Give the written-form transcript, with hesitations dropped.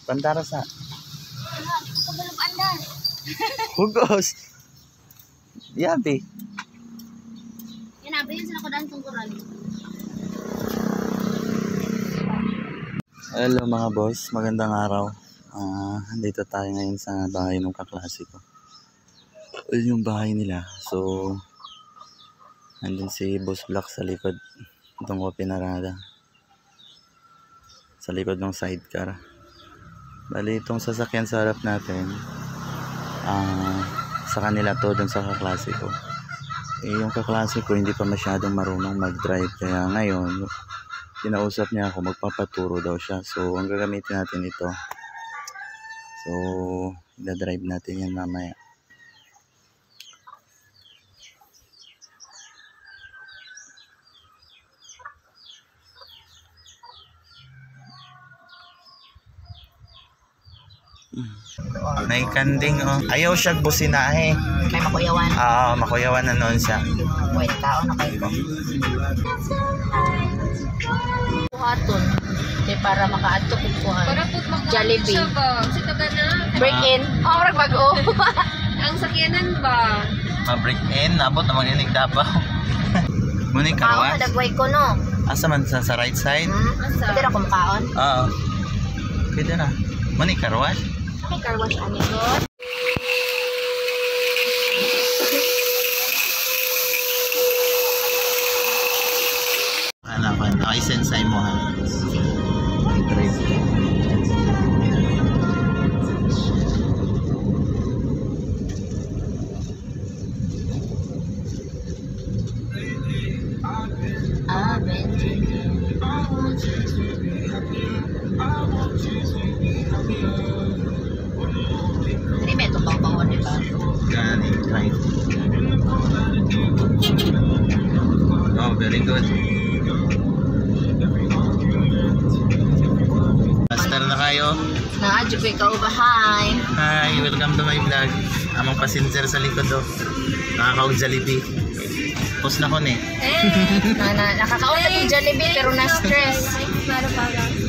Pantara sa. Kabalog andan. Hugos. Yabi. Yan abi yun sila ko daan tungkuran. Hello mga boss, magandang araw. Andito tayo ngayon sa bahay ng kaklase ko. Yung bahay nila. So, andun si Boss Black sa likod. Itong ko pinarada. Sa likod ng sidecar. Bali, itong sasakyan sa harap natin. Sa kanila to, dun sa kaklase ko. Yung kaklase ko hindi pa masyadong marunong mag-drive. Kaya ngayon, kinausap niya ako, magpapaturo daw siya. So, ang gagamitin natin ito. So, i-drive natin yan mamaya. May kanding, oh. Ayaw siya businahe. May makuyawan. Oo, makuyawan na noon siya. Wait, tao na kayo. Buhaton. Para maka-ato kukuhan. Jollibee. Break in. Oh, bago. Ang sakyanan ba? Ma-break in, nabot na mag-inig Davao. Muna yung Kaon, karwas. nadagway ko no. Asa man sa right side? Pwede na kung kaon. Oo. Pwede na. Muna yung karwas. May karwas ani ko. Hanapan. I-sensay mo ha. I-drive. Hindi may ito pang bawon, di ba? Gani, drive. Oh, very good. Master na kayo. Na-adyo ko ikaw ba? Hi! Hi, welcome to my vlog. Amang passenger sa likod do. Nakakaog Jollibee. Post na ko ni. Nakakaon na yung Jollibee pero na-stress. Para.